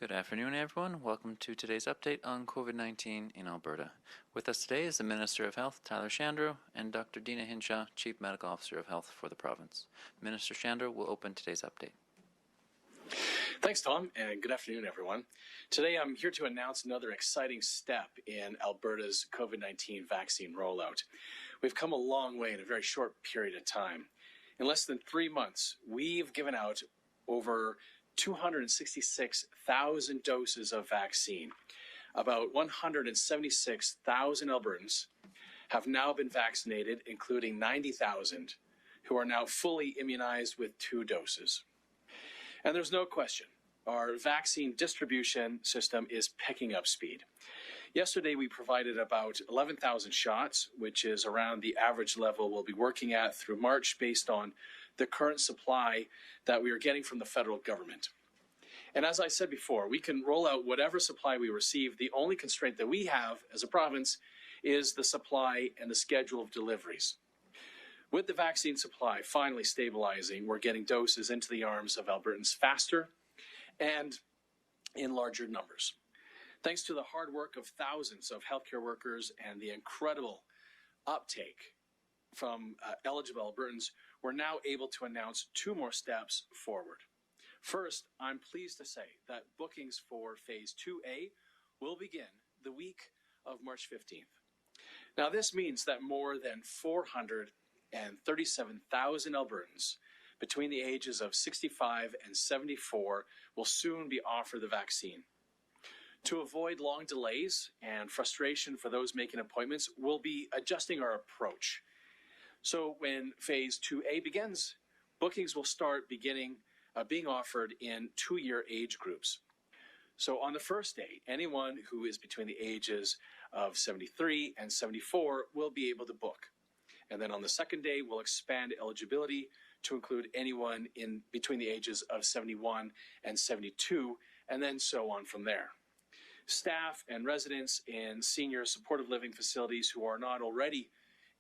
Good afternoon, everyone. Welcome to today's update on COVID-19 in Alberta. With us today is the Minister of Health, Tyler Shandro, and Dr. Deena Hinshaw, Chief Medical Officer of Health for the province. Minister Shandro will open today's update. Thanks, Tom, and good afternoon, everyone. Today I'm here to announce another exciting step in Alberta's COVID-19 vaccine rollout. We've come a long way in a very short period of time. In less than 3 months, we've given out over 266,000 doses of vaccine. About 176,000 Albertans have now been vaccinated, including 90,000 who are now fully immunized with 2 doses. And there's no question, our vaccine distribution system is picking up speed. Yesterday, we provided about 11,000 shots, which is around the average level we'll be working at through March based on the current supply that we are getting from the federal government. And as I said before, we can roll out whatever supply we receive. The only constraint that we have as a province is the supply and the schedule of deliveries. With the vaccine supply finally stabilizing, we're getting doses into the arms of Albertans faster and in larger numbers. Thanks to the hard work of thousands of healthcare workers and the incredible uptake from eligible Albertans, we're now able to announce 2 more steps forward. First, I'm pleased to say that bookings for Phase 2A will begin the week of March 15th. Now, this means that more than 437,000 Albertans between the ages of 65 and 74 will soon be offered the vaccine. To avoid long delays and frustration for those making appointments, we'll be adjusting our approach. So when Phase 2A begins, bookings will start being offered in 2-year age groups. So on the first day, anyone who is between the ages of 73 and 74 will be able to book. And then on the second day, we'll expand eligibility to include anyone in between the ages of 71 and 72, and then so on from there. Staff and residents in senior supportive living facilities who are not already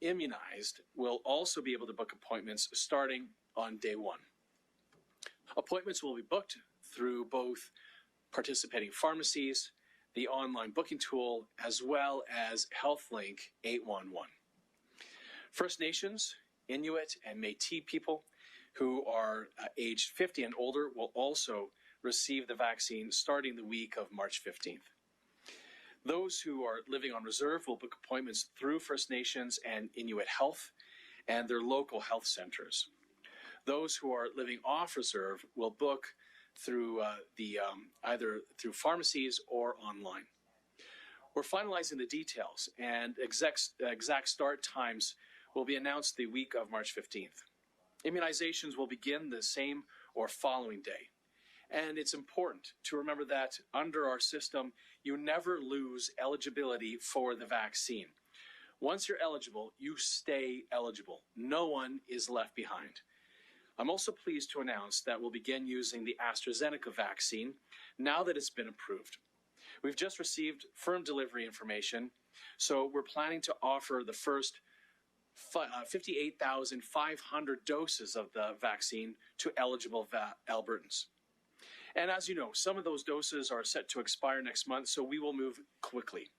immunized will also be able to book appointments starting on day 1. Appointments will be booked through both participating pharmacies, the online booking tool, as well as HealthLink 811. First Nations, Inuit, and Métis people who are aged 50 and older will also receive the vaccine starting the week of March 15th. Those who are living on reserve will book appointments through First Nations and Inuit Health and their local health centers. Those who are living off reserve will book through either through pharmacies or online. We're finalizing the details, and exact start times will be announced the week of March 15th. Immunizations will begin the same or following day. And it's important to remember that under our system, you never lose eligibility for the vaccine. Once you're eligible, you stay eligible. No one is left behind. I'm also pleased to announce that we'll begin using the Astrazeneca vaccine now that it's been approved. We've just received firm delivery information, so we're planning to offer the first 58,500 doses of the vaccine to eligible Albertans. And as you know, some of those doses are set to expire next month, so we will move quickly.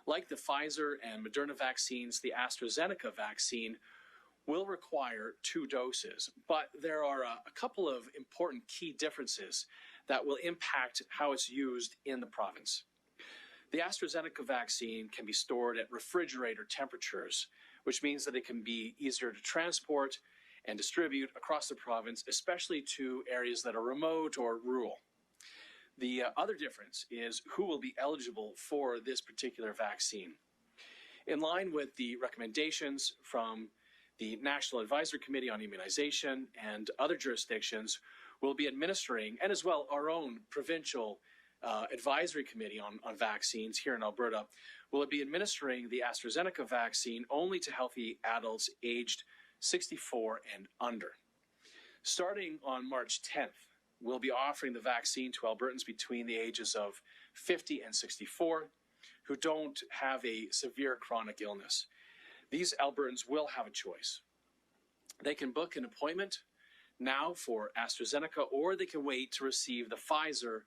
Like the Pfizer and Moderna vaccines, the Astrazeneca vaccine will require 2 doses, but there are a couple of important key differences that will impact how it's used in the province. The Astrazeneca vaccine can be stored at refrigerator temperatures, which means that it can be easier to transport and distribute across the province, especially to areas that are remote or rural. The other difference is who will be eligible for this particular vaccine. In line with the recommendations from the National Advisory Committee on Immunization and other jurisdictions, will be administering, and as well our own provincial advisory committee on vaccines here in Alberta, will be administering the Astrazeneca vaccine only to healthy adults aged 64 and under. Starting on March 10th, we'll be offering the vaccine to Albertans between the ages of 50 and 64 who don't have a severe chronic illness. These Albertans will have a choice. They can book an appointment now for AstraZeneca, or they can wait to receive the Pfizer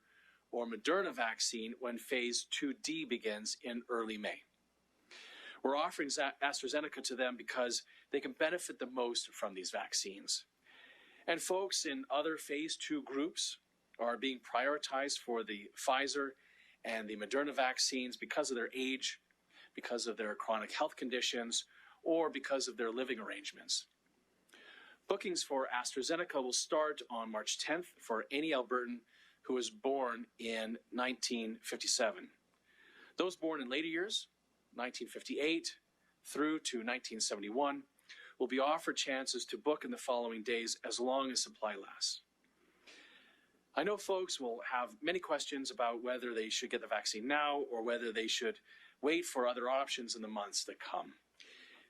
or Moderna vaccine when phase 2D begins in early May. We're offering Astrazeneca to them because they can benefit the most from these vaccines. And folks in other phase 2 groups are being prioritized for the Pfizer and the Moderna vaccines because of their age, because of their chronic health conditions, or because of their living arrangements. Bookings for Astrazeneca will start on March 10th for any Albertan who was born in 1957. Those born in later years, 1958 through to 1971, will be offered chances to book in the following days as long as supply lasts. I know folks will have many questions about whether they should get the vaccine now or whether they should wait for other options in the months to come.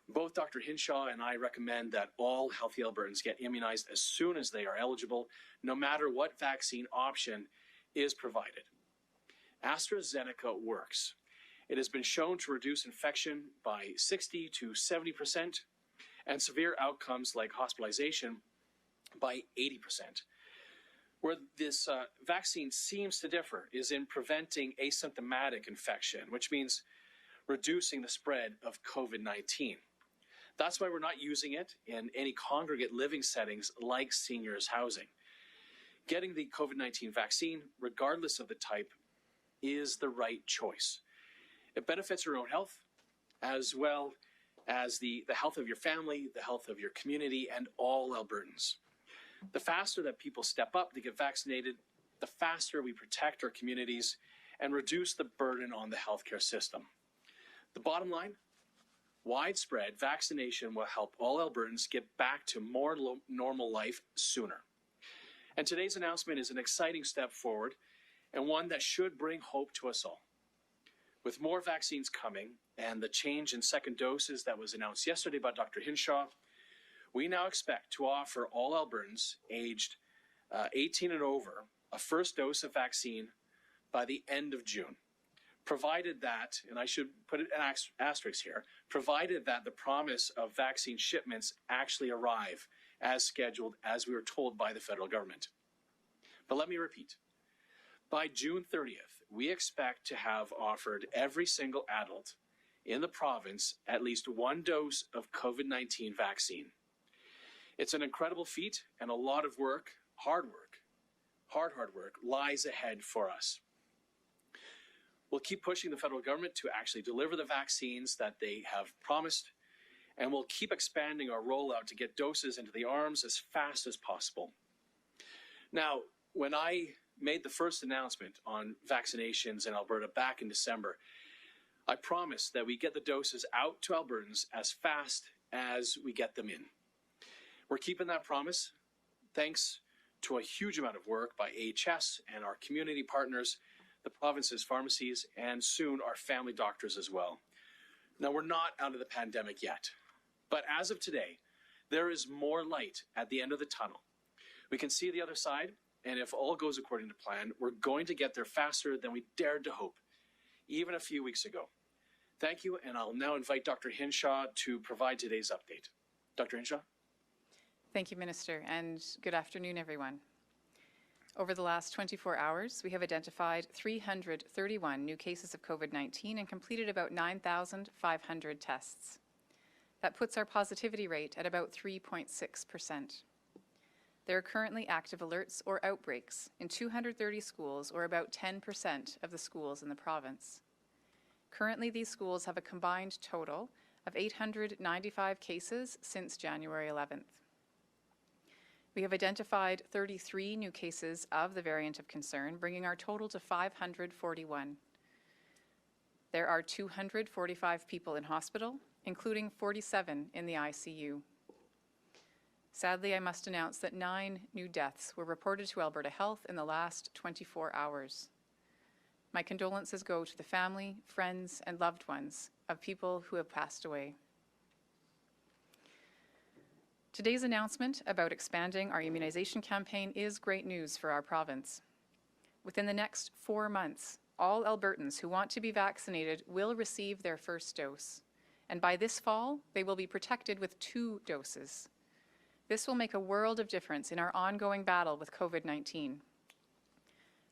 Both Dr. Hinshaw and I recommend that all healthy Albertans get immunized as soon as they are eligible, no matter what vaccine option is provided. AstraZeneca works. It has been shown to reduce infection by 60 to 70% and severe outcomes like hospitalization by 80%. Where this vaccine seems to differ is in preventing asymptomatic infection, which means reducing the spread of COVID-19. That's why we're not using it in any congregate living settings like seniors housing. Getting the COVID-19 vaccine, regardless of the type, is the right choice. It benefits your own health, as well as the health of your family, the health of your community, and all Albertans. The faster that people step up to get vaccinated, the faster we protect our communities and reduce the burden on the healthcare system. The bottom line, widespread vaccination will help all Albertans get back to more normal life sooner. And today's announcement is an exciting step forward and one that should bring hope to us all. With more vaccines coming and the change in second doses that was announced yesterday by Dr. Hinshaw, we now expect to offer all Albertans aged 18 and over a first dose of vaccine by the end of June. Provided that, and I should put an asterisk here, provided that the promise of vaccine shipments actually arrive as scheduled, as we were told by the federal government. But let me repeat. By June 30th, we expect to have offered every single adult in the province at least one dose of COVID-19 vaccine. It's an incredible feat, and a lot of work, hard work, lies ahead for us. We'll keep pushing the federal government to actually deliver the vaccines that they have promised, and we'll keep expanding our rollout to get doses into the arms as fast as possible. Now, when I made the first announcement on vaccinations in Alberta back in December, I promised that we get the doses out to Albertans as fast as we get them in. We're keeping that promise thanks to a huge amount of work by AHS and our community partners, the province's pharmacies, and soon our family doctors as well. Now, we're not out of the pandemic yet, but as of today, there is more light at the end of the tunnel. We can see the other side, and if all goes according to plan, we're going to get there faster than we dared to hope, even a few weeks ago. Thank you, and I'll now invite Dr. Hinshaw to provide today's update. Dr. Hinshaw? Thank you, Minister, and good afternoon, everyone. Over the last 24 hours, we have identified 331 new cases of COVID-19 and completed about 9,500 tests. That puts our positivity rate at about 3.6%. There are currently active alerts or outbreaks in 230 schools, or about 10% of the schools in the province. Currently, these schools have a combined total of 895 cases since January 11th. We have identified 33 new cases of the variant of concern, bringing our total to 541. There are 245 people in hospital, including 47 in the ICU. Sadly, I must announce that 9 new deaths were reported to Alberta Health in the last 24 hours. My condolences go to the family, friends, and loved ones of people who have passed away. Today's announcement about expanding our immunization campaign is great news for our province. Within the next 4 months, all Albertans who want to be vaccinated will receive their first dose, and by this fall, they will be protected with 2 doses. This will make a world of difference in our ongoing battle with COVID-19.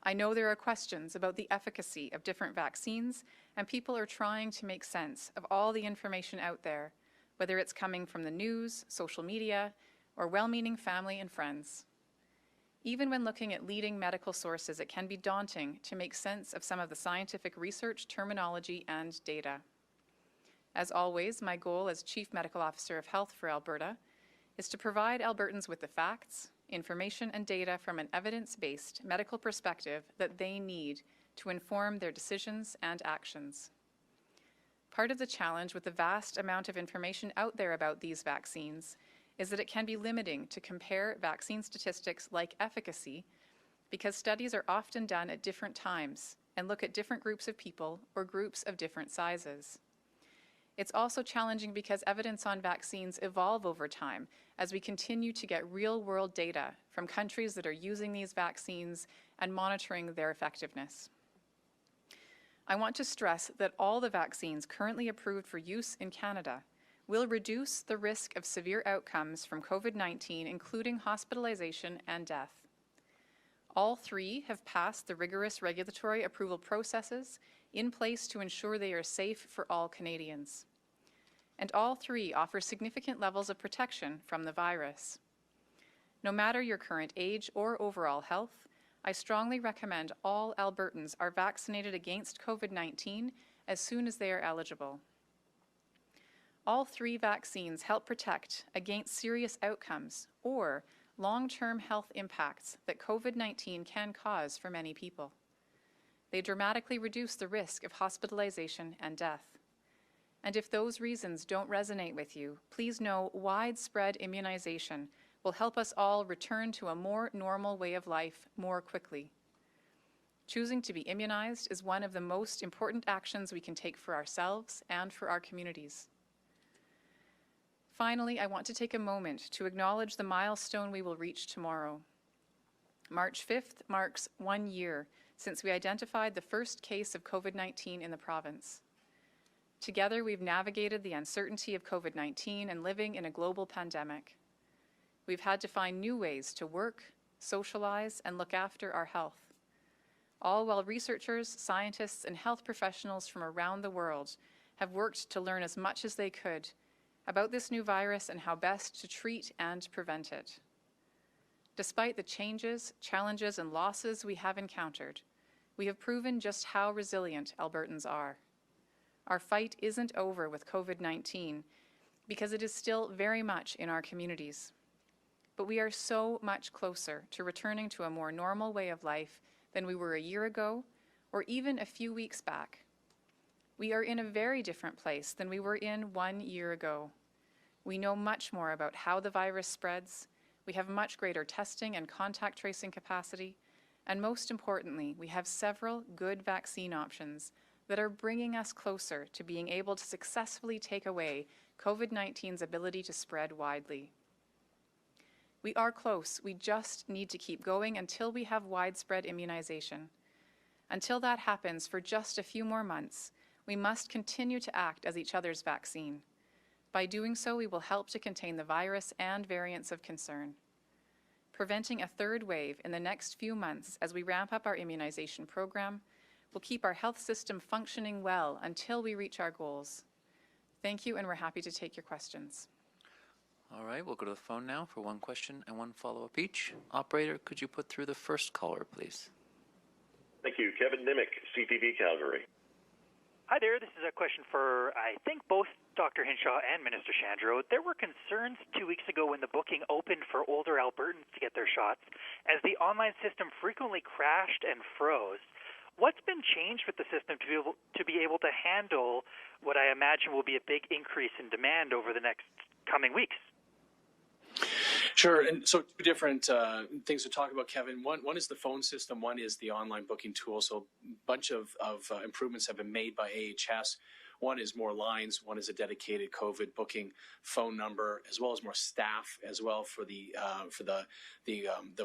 I know there are questions about the efficacy of different vaccines, and people are trying to make sense of all the information out there, whether it's coming from the news, social media, or well-meaning family and friends. Even when looking at leading medical sources, it can be daunting to make sense of some of the scientific research, terminology, and data. As always, my goal as Chief Medical Officer of Health for Alberta is to provide Albertans with the facts, information, and data from an evidence-based medical perspective that they need to inform their decisions and actions. Part of the challenge with the vast amount of information out there about these vaccines is that it can be limiting to compare vaccine statistics like efficacy because studies are often done at different times and look at different groups of people or groups of different sizes. It's also challenging because evidence on vaccines evolve over time as we continue to get real-world data from countries that are using these vaccines and monitoring their effectiveness. I want to stress that all the vaccines currently approved for use in Canada will reduce the risk of severe outcomes from COVID-19, including hospitalization and death. All three have passed the rigorous regulatory approval processes in place to ensure they are safe for all Canadians. And all three offer significant levels of protection from the virus. No matter your current age or overall health, I strongly recommend all Albertans are vaccinated against COVID-19 as soon as they are eligible. All three vaccines help protect against serious outcomes or long-term health impacts that COVID-19 can cause for many people. They dramatically reduce the risk of hospitalization and death. And if those reasons don't resonate with you, please know widespread immunization will help us all return to a more normal way of life more quickly. Choosing to be immunized is one of the most important actions we can take for ourselves and for our communities. Finally, I want to take a moment to acknowledge the milestone we will reach tomorrow. March 5th marks 1 year since we identified the first case of COVID-19 in the province. Together, we've navigated the uncertainty of COVID-19 and living in a global pandemic. We've had to find new ways to work, socialize, and look after our health, all while researchers, scientists, and health professionals from around the world have worked to learn as much as they could about this new virus and how best to treat and prevent it. Despite the changes, challenges, and losses we have encountered, we have proven just how resilient Albertans are. Our fight isn't over with COVID-19 because it is still very much in our communities. But we are so much closer to returning to a more normal way of life than we were a year ago or even a few weeks back. We are in a very different place than we were in 1 year ago. We know much more about how the virus spreads, we have much greater testing and contact tracing capacity, and most importantly, we have several good vaccine options that are bringing us closer to being able to successfully take away COVID-19's ability to spread widely. We are close. We just need to keep going until we have widespread immunization. Until that happens, for just a few more months, we must continue to act as each other's vaccine. By doing so, we will help to contain the virus and variants of concern. Preventing a third wave in the next few months as we ramp up our immunization program will keep our health system functioning well until we reach our goals. Thank you, and we're happy to take your questions. All right, we'll go to the phone now for one question and one follow-up each. Operator, could you put through the first caller, please? Thank you. Kevin Nimick, CPB Calgary. Hi there. This is a question for, I think, both Dr. Hinshaw and Minister Shandro. There were concerns 2 weeks ago when the booking opened for older Albertans to get their shots, as the online system frequently crashed and froze. What's been changed with the system to be able to handle what I imagine will be a big increase in demand over the next coming weeks? Sure, and so two different things to talk about, Kevin. One is the phone system, one is the online booking tool. So a bunch of improvements have been made by AHS. One is more lines, one is a dedicated COVID booking phone number, as well as more staff as well for the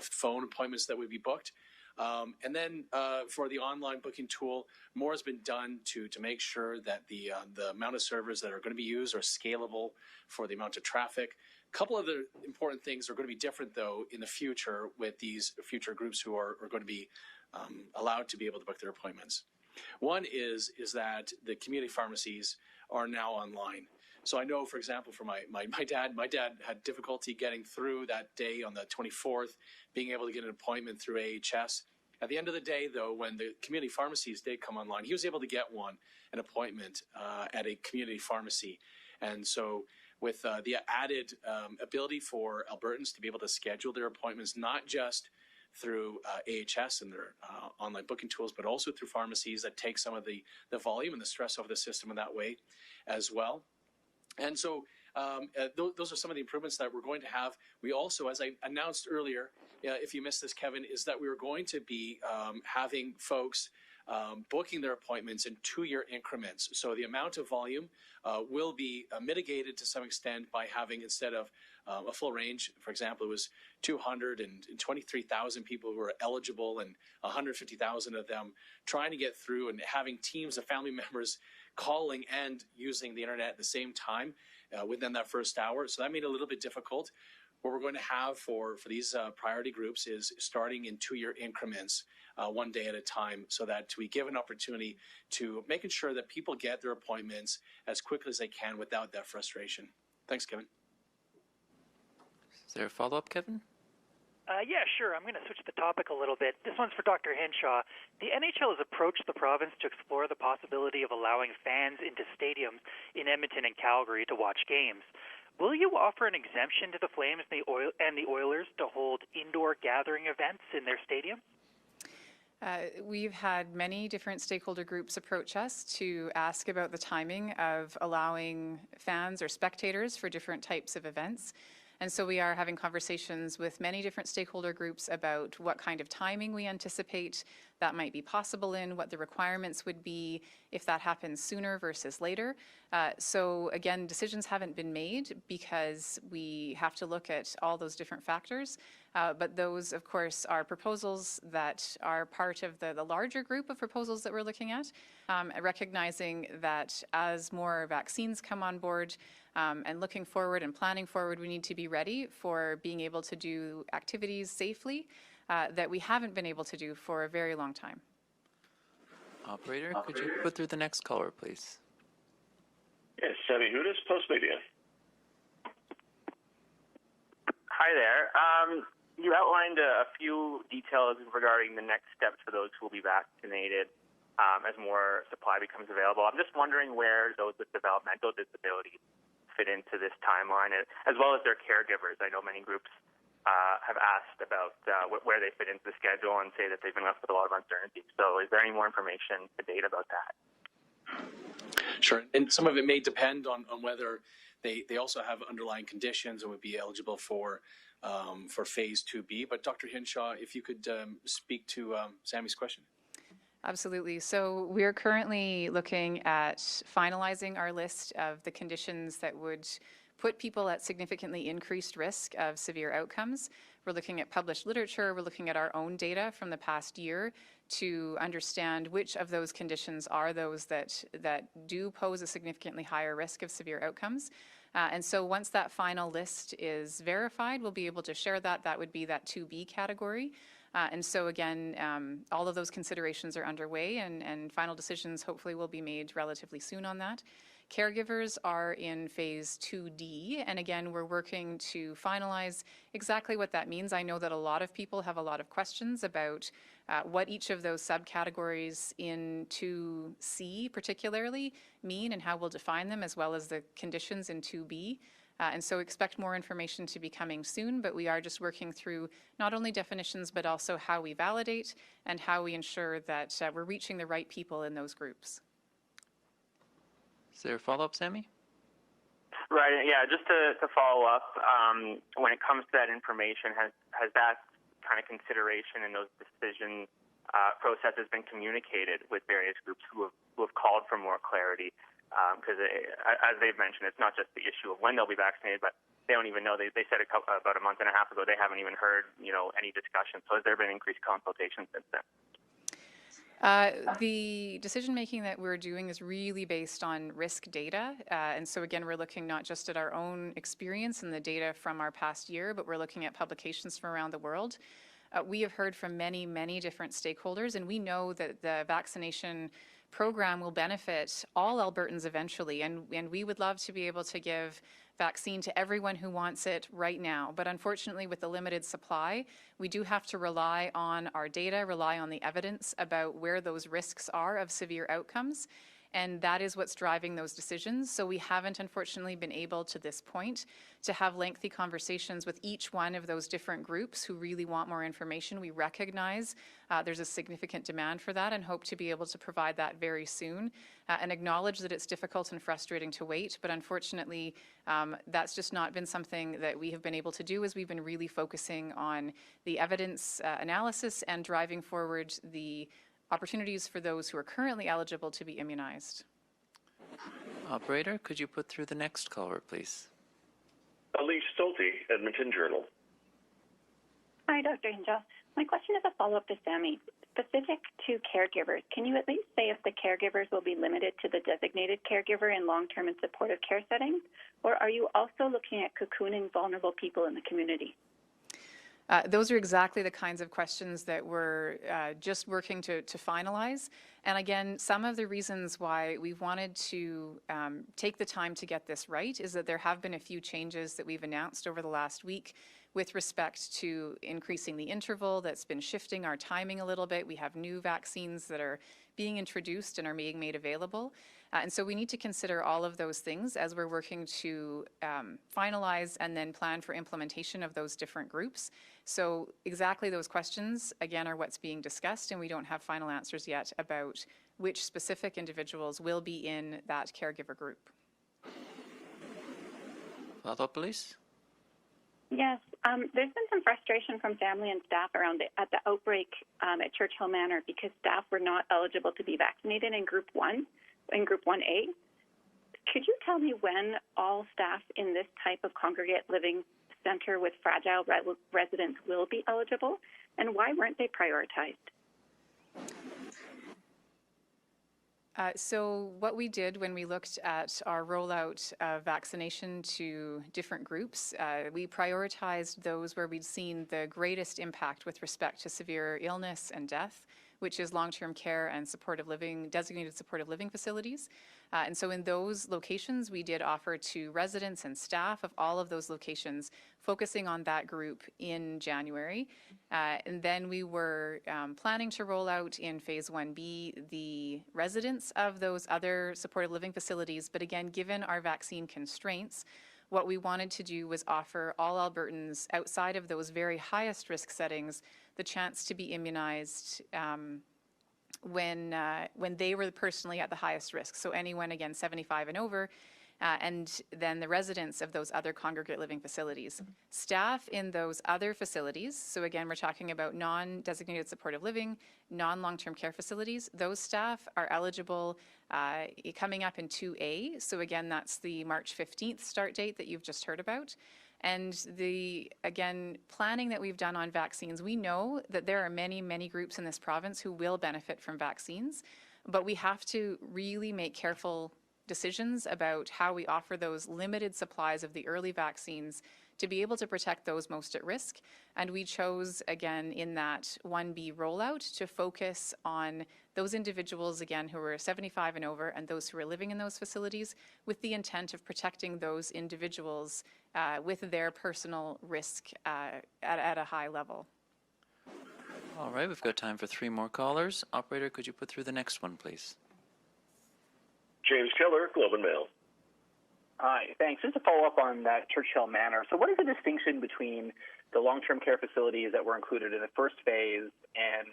phone appointments that would be booked. And then for the online booking tool, more has been done to make sure that the amount of servers that are going to be used are scalable for the amount of traffic. A couple other important things are going to be different, though, in the future with these future groups who are going to be allowed to be able to book their appointments. One is that the community pharmacies are now online. So I know, for example, for my dad had difficulty getting through that day on the 24th, being able to get an appointment through AHS. At the end of the day, though, when the community pharmacies did come online, he was able to get an appointment at a community pharmacy. And so with the added ability for Albertans to be able to schedule their appointments, not just through AHS and their online booking tools, but also through pharmacies, that take some of the volume and the stress off the system in that way as well. And so those are some of the improvements that we're going to have. We also, as I announced earlier, if you missed this, Kevin, is that we were going to be having folks booking their appointments in 2-year increments. So the amount of volume will be mitigated to some extent by having, instead of a full range, for example, it was 223,000 people who were eligible and 150,000 of them trying to get through, and having teams of family members calling and using the internet at the same time within that first hour. So that made it a little bit difficult. What we're going to have for these priority groups is starting in 2-year increments, one day at a time, so that we give an opportunity to making sure that people get their appointments as quickly as they can without that frustration. Thanks, Kevin. Is there a follow-up, Kevin? Yeah, sure. I'm going to switch the topic a little bit. This one's for Dr. Hinshaw. The NHL has approached the province to explore the possibility of allowing fans into stadiums in Edmonton and Calgary to watch games. Will you offer an exemption to the Flames and the Oilers to hold indoor gathering events in their stadium? We've had many different stakeholder groups approach us to ask about the timing of allowing fans or spectators for different types of events. And so we are having conversations with many different stakeholder groups about what kind of timing we anticipate that might be possible in, what the requirements would be if that happens sooner versus later. So again, decisions haven't been made because we have to look at all those different factors. But those, of course, are proposals that are part of the larger group of proposals that we're looking at, recognizing that as more vaccines come on board, and looking forward and planning forward, we need to be ready for being able to do activities safely that we haven't been able to do for a very long time. Operator, could you put through the next caller, please? Yes, Sammy Hudas, Post Media. Hi there. You outlined a few details regarding the next steps for those who will be vaccinated as more supply becomes available. I'm just wondering where those with developmental disabilities fit into this timeline, as well as their caregivers. I know many groups have asked about where they fit into the schedule and say that they've been left with a lot of uncertainty. So is there any more information to date about that? Sure. And some of it may depend on whether they also have underlying conditions and would be eligible for phase 2B. But Dr. Hinshaw, if you could speak to Sammy's question. Absolutely. So we're currently looking at finalizing our list of the conditions that would put people at significantly increased risk of severe outcomes. We're looking at published literature. We're looking at our own data from the past year to understand which of those conditions are those that do pose a significantly higher risk of severe outcomes. And so once that final list is verified, we'll be able to share that. That would be that 2B category. And so again, all of those considerations are underway, and final decisions hopefully will be made relatively soon on that. Caregivers are in phase 2D, and again, we're working to finalize exactly what that means. I know that a lot of people have a lot of questions about what each of those subcategories in 2C particularly mean and how we'll define them, as well as the conditions in 2B. And so expect more information to be coming soon, but we are just working through not only definitions, but also how we validate and how we ensure that we're reaching the right people in those groups. Is there a follow-up, Sammy? Right, yeah, just to follow up, when it comes to that information, has that kind of consideration in those decision processes been communicated with various groups who have called for more clarity? Because as they've mentioned, it's not just the issue of when they'll be vaccinated, but they don't even know. They said about a month and a half ago they haven't even heard any discussion. So has there been increased consultation since then? The decision-making that we're doing is really based on risk data. And so again, we're looking not just at our own experience and the data from our past year, but we're looking at publications from around the world. we have heard from many, many different stakeholders, and we know that the vaccination program will benefit all Albertans eventually, and we would love to be able to give vaccine to everyone who wants it right now. But unfortunately, with the limited supply, we do have to rely on our data, rely on the evidence about where those risks are of severe outcomes. And that is what's driving those decisions. So we haven't, unfortunately, been able to this point to have lengthy conversations with each one of those different groups who really want more information. We recognize there's a significant demand for that and hope to be able to provide that very soon and acknowledge that it's difficult and frustrating to wait. But unfortunately, that's just not been something that we have been able to do, as we've been really focusing on the evidence analysis and driving forward the opportunities for those who are currently eligible to be immunized. Operator, could you put through the next caller, please? Elise Stolte, Edmonton Journal. Hi, Dr. Hinshaw. My question is a follow-up to Sammy. Specific to caregivers, can you at least say if the caregivers will be limited to the designated caregiver in long-term and supportive care settings, or are you also looking at cocooning vulnerable people in the community? Those are exactly the kinds of questions that we're just working to finalize. And again, some of the reasons why we wanted to take the time to get this right is that there have been a few changes that we've announced over the last week with respect to increasing the interval that's been shifting our timing a little bit. We have new vaccines that are being introduced and are being made available. And so we need to consider all of those things as we're working to finalize and then plan for implementation of those different groups. So exactly those questions, again, are what's being discussed, and we don't have final answers yet about which specific individuals will be in that caregiver group. Follow-up, please. Yes, there's been some frustration from family and staff at the outbreak at Churchill Manor because staff were not eligible to be vaccinated in Group 1, in Group 1A. Could you tell me when all staff in this type of congregate living center with fragile residents will be eligible, and why weren't they prioritized? So what we did when we looked at our rollout of vaccination to different groups, we prioritized those where we'd seen the greatest impact with respect to severe illness and death, which is long-term care and supportive living, designated supportive living facilities. And so in those locations, we did offer to residents and staff of all of those locations, focusing on that group in January. And then we were planning to roll out in Phase 1B the residents of those other supportive living facilities. But again, given our vaccine constraints, what we wanted to do was offer all Albertans outside of those very highest risk settings the chance to be immunized when they were personally at the highest risk. So anyone, again, 75 and over, and then the residents of those other congregate living facilities. Staff in those other facilities, so again, we're talking about non-designated supportive living, non-long-term care facilities, those staff are eligible coming up in 2A. So again, that's the March 15th start date that you've just heard about. And the, again, planning that we've done on vaccines, we know that there are many, many groups in this province who will benefit from vaccines, but we have to really make careful decisions about how we offer those limited supplies of the early vaccines to be able to protect those most at risk. And we chose, again, in that 1B rollout to focus on those individuals, again, who were 75 and over and those who are living in those facilities with the intent of protecting those individuals with their personal risk at a high level. All right, we've got time for 3 more callers. Operator, could you put through the next one, please? James Keller, Globe and Mail. Hi, thanks. Just to follow up on that Churchill Manor. So what is the distinction between the long-term care facilities that were included in the first phase and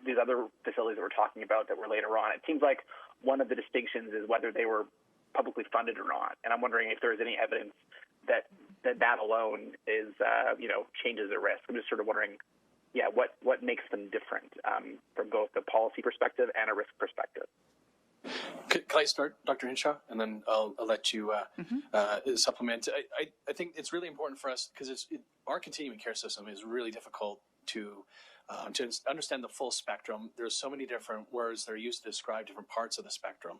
these other facilities that we're talking about that were later on? It seems like one of the distinctions is whether they were publicly funded or not. And I'm wondering if there is any evidence that alone is, changes the risk. I'm just sort of wondering, what makes them different from both the policy perspective and a risk perspective? Can I start, Dr. Hinshaw, and then I'll let you supplement. I think it's really important for us because our continuing care system is really difficult to understand the full spectrum. There's so many different words that are used to describe different parts of the spectrum.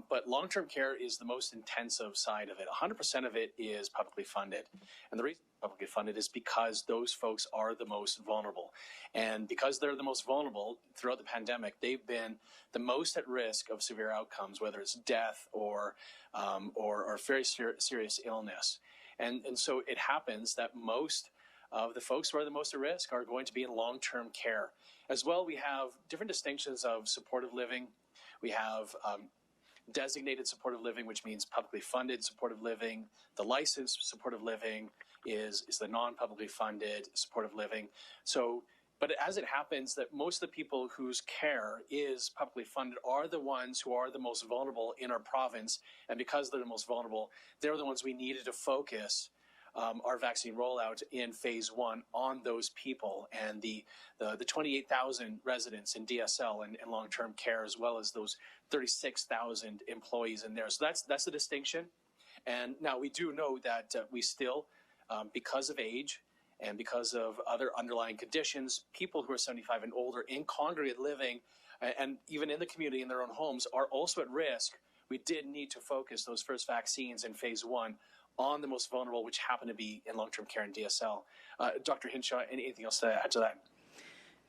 But long-term care is the most intensive side of it. 100% of it is publicly funded. And the reason it's publicly funded is because those folks are the most vulnerable. And because they're the most vulnerable throughout the pandemic, they've been the most at risk of severe outcomes, whether it's death or very serious illness. And so it happens that most of the folks who are the most at risk are going to be in long-term care. As well, we have different distinctions of supportive living. We have designated supportive living, which means publicly funded supportive living. The licensed supportive living is the non-publicly funded supportive living. So, but as it happens that most of the people whose care is publicly funded are the ones who are the most vulnerable in our province. And because they're the most vulnerable, they're the ones we needed to focus our vaccine rollout in phase 1 on those people, and the 28,000 residents in DSL and long-term care, as well as those 36,000 employees in there. So that's the distinction. And now we do know that we still, because of age and because of other underlying conditions, people who are 75 and older in congregate living and even in the community in their own homes are also at risk. We did need to focus those first vaccines in phase 1 on the most vulnerable, which happen to be in long-term care and DSL. Dr. Hinshaw, anything else to add to that?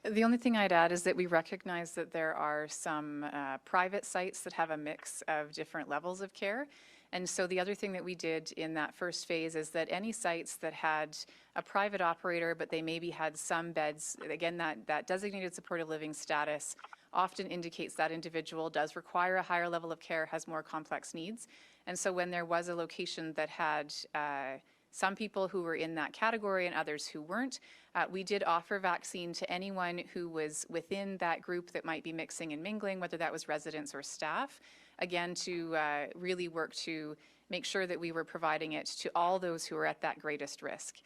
The only thing I'd add is that we recognize that there are some private sites that have a mix of different levels of care. And so the other thing that we did in that first phase is that any sites that had a private operator, but they maybe had some beds, again, that designated supportive living status often indicates that individual does require a higher level of care, has more complex needs. And so when there was a location that had some people who were in that category and others who weren't, we did offer vaccine to anyone who was within that group that might be mixing and mingling, whether that was residents or staff, again, to really work to make sure that we were providing it to all those who are at that greatest risk.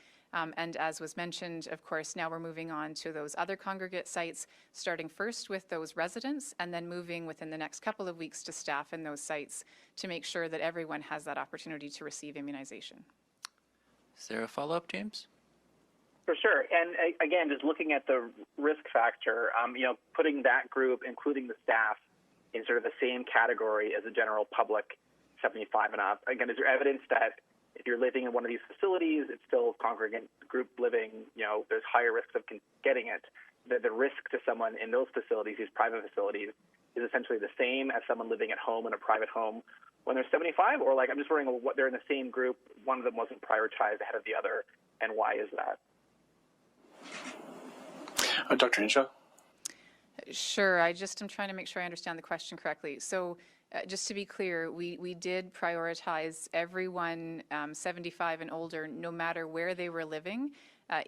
And as was mentioned, of course, now we're moving on to those other congregate sites, starting first with those residents and then moving within the next couple of weeks to staff in those sites to make sure that everyone has that opportunity to receive immunization. Is there a follow-up, James? For sure. And again, just looking at the risk factor, putting that group, including the staff, in sort of the same category as the general public, 75 and up. Again, is there evidence that if you're living in one of these facilities, it's still congregate group living, there's higher risks of getting it. The risk to someone in those facilities, these private facilities, is essentially the same as someone living at home in a private home when they're 75? Or I'm just wondering what they're in the same group, one of them wasn't prioritized ahead of the other, and why is that? Dr. Hinshaw? Sure. I'm trying to make sure I understand the question correctly. So just to be clear, we did prioritize everyone 75 and older, no matter where they were living,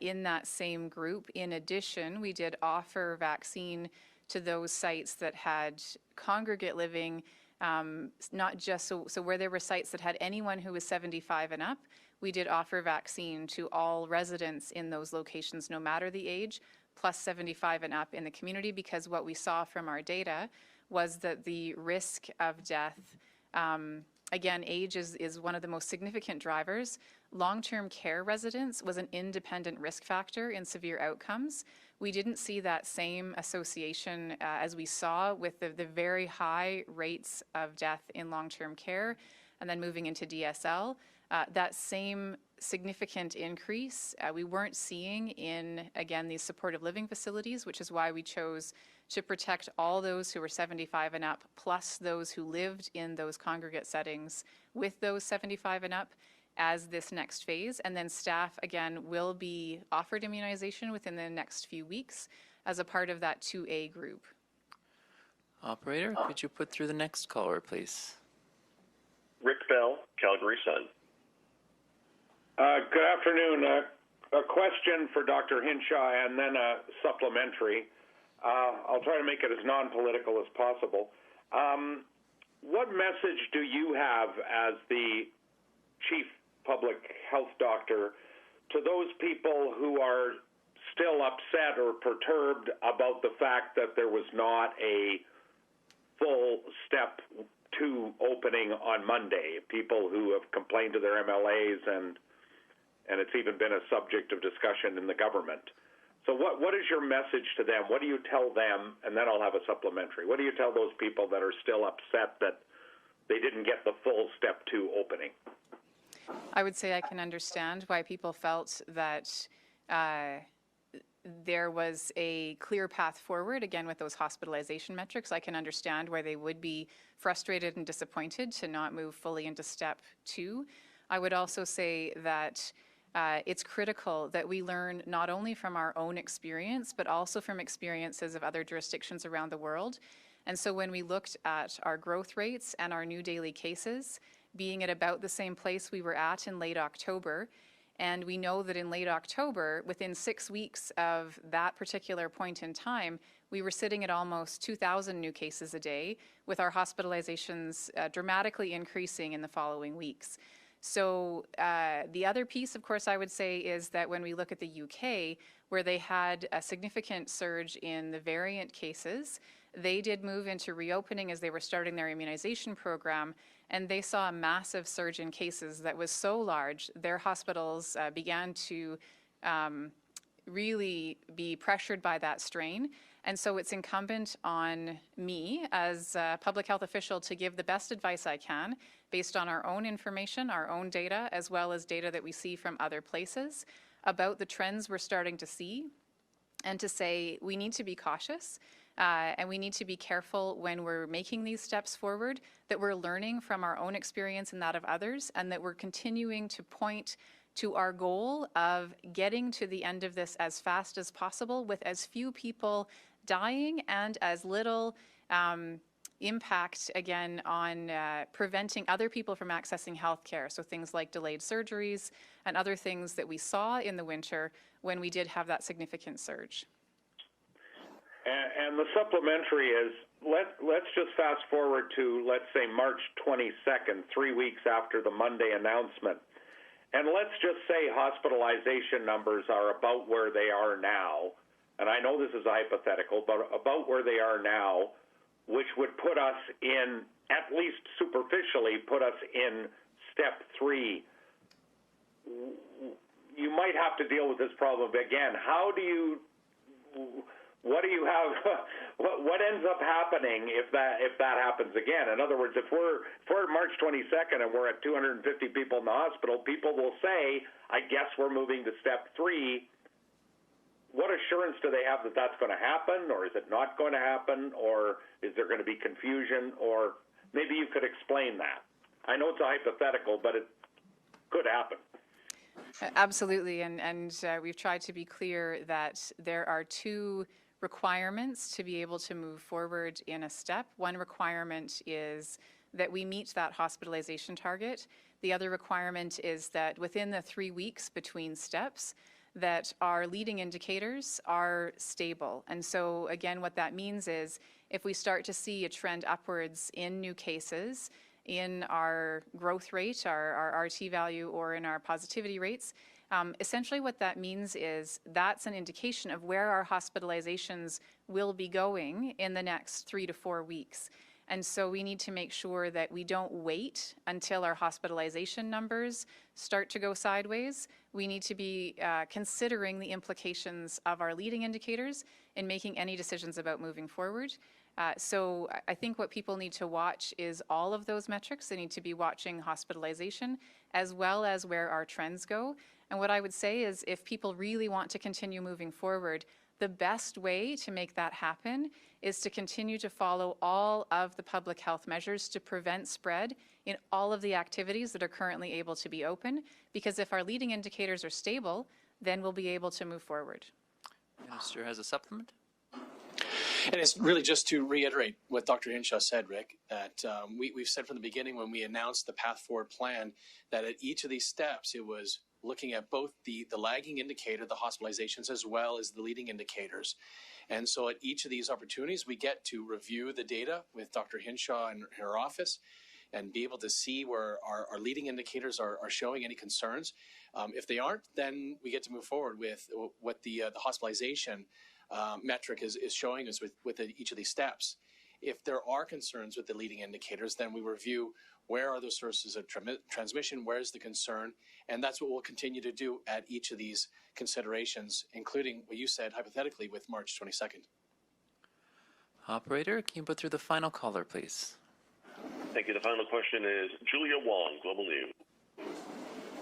in that same group. In addition, we did offer vaccine to those sites that had congregate living, not just so where there were sites that had anyone who was 75 and up, we did offer vaccine to all residents in those locations, no matter the age, plus 75 and up in the community, because what we saw from our data was that the risk of death, again, age is one of the most significant drivers. Long-term care residents was an independent risk factor in severe outcomes. We didn't see that same association as we saw with the very high rates of death in long-term care, and then moving into DSL. That same significant increase we weren't seeing in, again, these supportive living facilities, which is why we chose to protect all those who were 75 and up, plus those who lived in those congregate settings with those 75 and up as this next phase. And then staff, again, will be offered immunization within the next few weeks as a part of that 2A group. Operator, could you put through the next caller, please? Rick Bell, Calgary Sun. Good afternoon. A question for Dr. Hinshaw and then a supplementary. I'll try to make it as non-political as possible. What message do you have as the chief public health doctor to those people who are still upset or perturbed about the fact that there was not a full step 2 opening on Monday? People who have complained to their MLAs and it's even been a subject of discussion in the government. So what is your message to them? What do you tell them? And then I'll have a supplementary. What do you tell those people that are still upset that they didn't get the full step 2 opening. I would say I can understand why people felt that there was a clear path forward, again, with those hospitalization metrics. I can understand why they would be frustrated and disappointed to not move fully into step 2. I would also say that it's critical that we learn not only from our own experience, but also from experiences of other jurisdictions around the world. And so when we looked at our growth rates and our new daily cases being at about the same place we were at in late October, and we know that in late October, within 6 weeks of that particular point in time, we were sitting at almost 2,000 new cases a day, with our hospitalizations dramatically increasing in the following weeks. So the other piece, of course, I would say is that when we look at the UK, where they had a significant surge in the variant cases, they did move into reopening as they were starting their immunization program, and they saw a massive surge in cases that was so large, their hospitals began to really be pressured by that strain. And so it's incumbent on me as a public health official to give the best advice I can based on our own information, our own data, as well as data that we see from other places about the trends we're starting to see, and to say we need to be cautious. And we need to be careful when we're making these steps forward, that we're learning from our own experience and that of others, and that we're continuing to point to our goal of getting to the end of this as fast as possible with as few people dying and as little impact, again, on preventing other people from accessing health care. So things like delayed surgeries and other things that we saw in the winter when we did have that significant surge. And the supplementary is, let's just fast forward to, let's say, March 22nd, 3 weeks after the Monday announcement. And let's just say hospitalization numbers are about where they are now. And I know this is a hypothetical, but about where they are now, which would put us in, at least superficially, put us in step 3. You might have to deal with this problem again. What do you have? What ends up happening if that happens again? In other words, if we're March 22nd and we're at 250 people in the hospital, people will say, "I guess we're moving to step 3." What assurance do they have that that's going to happen, or is it not going to happen, or is there going to be confusion? Or maybe you could explain that. I know it's a hypothetical, but it could happen. Absolutely, and we've tried to be clear that there are 2 requirements to be able to move forward in a step. One requirement is that we meet that hospitalization target. The other requirement is that within the 3 weeks between steps, that our leading indicators are stable. And so again, what that means is if we start to see a trend upwards in new cases, in our growth rate, our RT value, or in our positivity rates, essentially what that means is that's an indication of where our hospitalizations will be going in the next 3 to 4 weeks. And so we need to make sure that we don't wait until our hospitalization numbers start to go sideways. We need to be considering the implications of our leading indicators in making any decisions about moving forward. So I think what people need to watch is all of those metrics. They need to be watching hospitalization as well as where our trends go. And what I would say is if people really want to continue moving forward, the best way to make that happen is to continue to follow all of the public health measures to prevent spread in all of the activities that are currently able to be open, because if our leading indicators are stable, then we'll be able to move forward. Minister has a supplement. And it's really just to reiterate what Dr. Hinshaw said, Rick, that we've said from the beginning when we announced the Path Forward plan that at each of these steps it was looking at both the lagging indicator, the hospitalizations, as well as the leading indicators. And so at each of these opportunities, we get to review the data with Dr. Hinshaw and her office and be able to see where our leading indicators are showing any concerns. If they aren't, then we get to move forward with what the hospitalization metric is showing us with each of these steps. If there are concerns with the leading indicators, then we review where are the sources of transmission, where is the concern, and that's what we'll continue to do at each of these considerations, including what you said hypothetically with March 22nd. Operator, can you put through the final caller, please? Thank you. The final question is Julia Wong, Global News.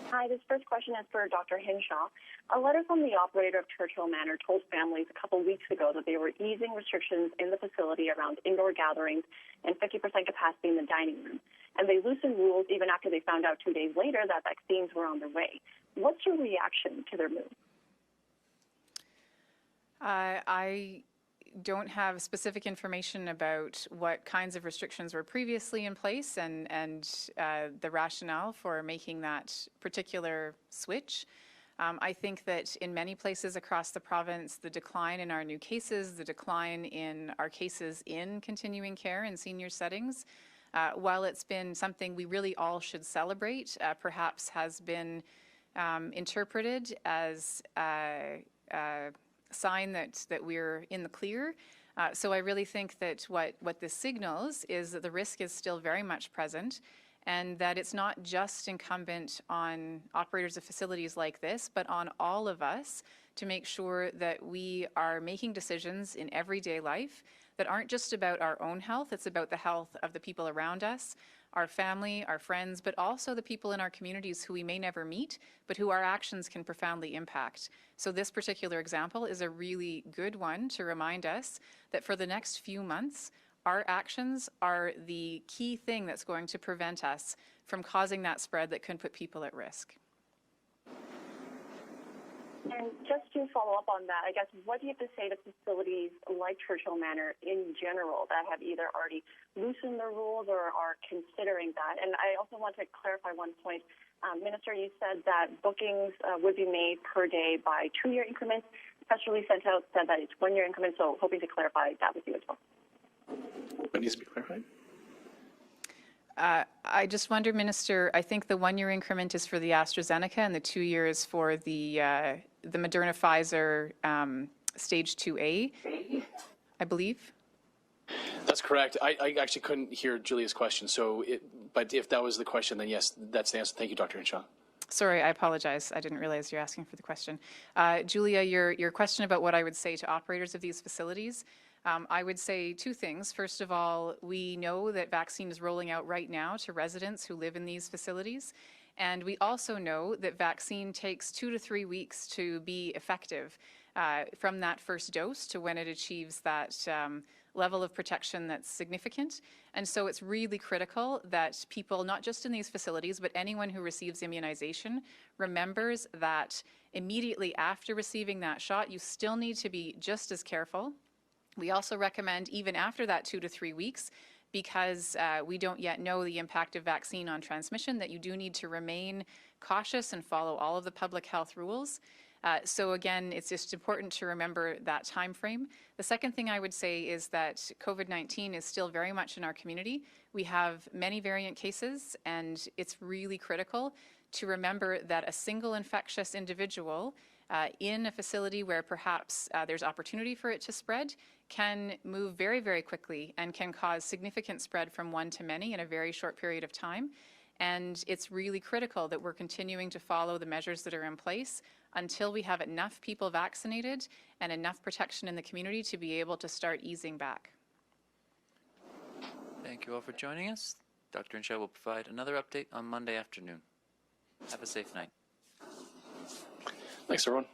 Hi, this first question is for Dr. Hinshaw. A letter from the operator of Churchill Manor told families a couple weeks ago that they were easing restrictions in the facility around indoor gatherings and 50% capacity in the dining room. And they loosened rules even after they found out 2 days later that vaccines were on their way. What's your reaction to their move? I don't have specific information about what kinds of restrictions were previously in place and the rationale for making that particular switch. I think that in many places across the province, the decline in our new cases, the decline in our cases in continuing care in senior settings, while it's been something we really all should celebrate, perhaps has been interpreted as a sign that we're in the clear. So I really think that what this signals is that the risk is still very much present, and that it's not just incumbent on operators of facilities like this, but on all of us to make sure that we are making decisions in everyday life that aren't just about our own health, it's about the health of the people around us, our family, our friends, but also the people in our communities who we may never meet, but who our actions can profoundly impact. So this particular example is a really good one to remind us that for the next few months, our actions are the key thing that's going to prevent us from causing that spread that can put people at risk. And just to follow up on that, I guess, what do you have to say to facilities like Churchill Manor in general that have either already loosened their rules or are considering that? And I also want to clarify one point. Minister, you said that bookings would be made per day by 2-year increments. The press release sent out said that it's 1-year increments, so hoping to clarify that with you as well. What needs to be clarified? I just wonder, Minister, I think the 1-year increment is for the Astrazeneca and the 2 years for the Moderna Pfizer stage 2A, I believe. That's correct. I actually couldn't hear Julia's question. But if that was the question, then yes, that's the answer. Thank you, Dr. Hinshaw. Sorry, I apologize. I didn't realize you're asking for the question. Julia, your question about what I would say to operators of these facilities, I would say 2 things. First of all, we know that vaccine is rolling out right now to residents who live in these facilities. And we also know that vaccine takes 2 to 3 weeks to be effective from that first dose to when it achieves that level of protection that's significant. And so it's really critical that people, not just in these facilities, but anyone who receives immunization, remembers that immediately after receiving that shot, you still need to be just as careful. We also recommend even after that 2 to 3 weeks, because we don't yet know the impact of vaccine on transmission, that you do need to remain cautious and follow all of the public health rules. So again, it's just important to remember that time frame. The second thing I would say is that COVID-19 is still very much in our community. We have many variant cases, and it's really critical to remember that a single infectious individual in a facility where perhaps there's opportunity for it to spread can move very, very quickly and can cause significant spread from one to many in a very short period of time. And it's really critical that we're continuing to follow the measures that are in place until we have enough people vaccinated and enough protection in the community to be able to start easing back. Thank you all for joining us. Dr. Hinshaw will provide another update on Monday afternoon. Have a safe night. Thanks, everyone.